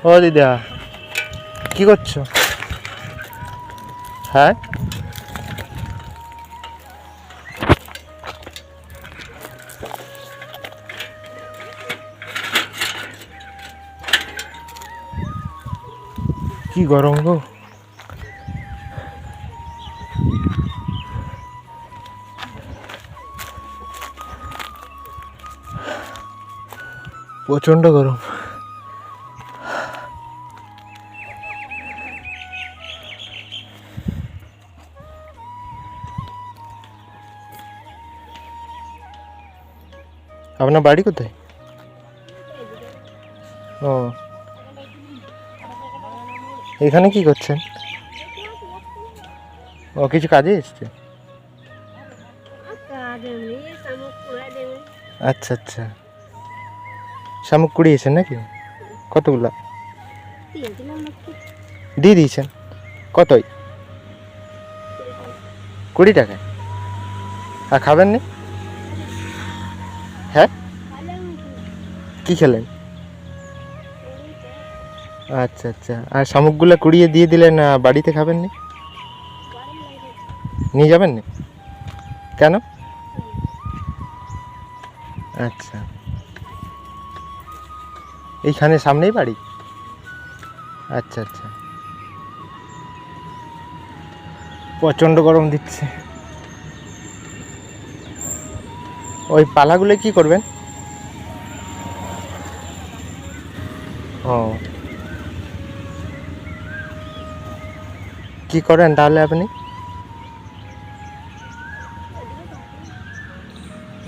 ও দিদা, কি করছো? হ্যাঁ, কি গরম গো। প্রচণ্ড গরম। আপনার বাড়ি কোথায়? ও, এখানে কি করছেন? ও, কিছু কাজে এসছে? আচ্ছা আচ্ছা, শামুক কুড়িয়েছেন নাকি? কতগুলা দিয়ে দিয়েছেন? কতই? 20 টাকায়? আর খাবেন নি? হ্যাঁ, কি খেলেন? আচ্ছা আচ্ছা, আর শামুকগুলো কুড়িয়ে দিয়ে দিলেন, বাড়িতে খাবেন নি? নিয়ে যাবেন নি? কেন? আচ্ছা, এইখানে সামনেই বাড়ি? আচ্ছা আচ্ছা, প্রচণ্ড গরম দিচ্ছে। ওই পালাগুলো কি করবেন? ও, কি করেন তাহলে আপনি?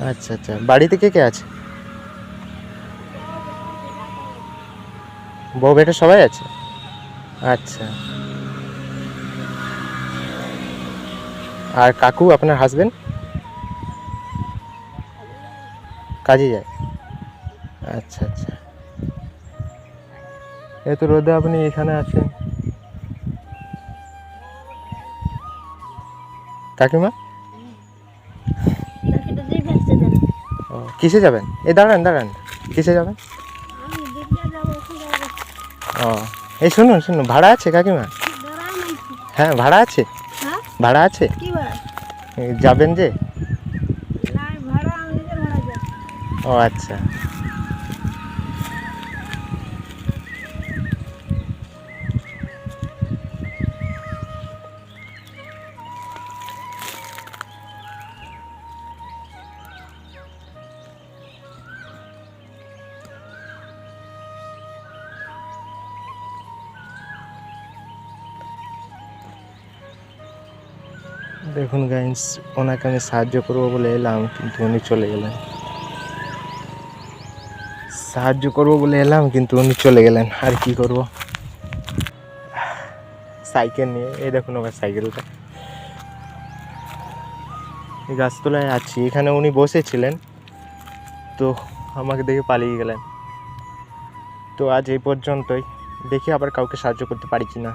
আচ্ছা আচ্ছা, বাড়িতে কে কে আছে? বউ বেটা সবাই আছে? আচ্ছা, আর কাকু আপনার হাজবেন্ড? কাজে যায়? আচ্ছা আচ্ছা, এত রোদে আপনি এখানে আছেন। কাকিমা? ও, কিসে যাবেন? দাঁড়ান দাঁড়ান, কিসে যাবেন? ও, এই শুনুন শুনুন, ভাড়া আছে কাকিমা? হ্যাঁ, ভাড়া আছে। ভাড়া আছে? যাবেন যে? ও আচ্ছা, দেখুন গাইস, ওনাকে আমি সাহায্য করবো বলে এলাম, কিন্তু উনি চলে গেলেন। সাহায্য করবো বলে এলাম, কিন্তু উনি চলে গেলেন। আর কি করব, সাইকেল নিয়ে। এই দেখুন আমার সাইকেলটা, এই গাছতলায় আছি। এখানে উনি বসেছিলেন, তো আমাকে দেখে পালিয়ে গেলেন। তো আজ এই পর্যন্তই, দেখি আবার কাউকে সাহায্য করতে পারি কি না।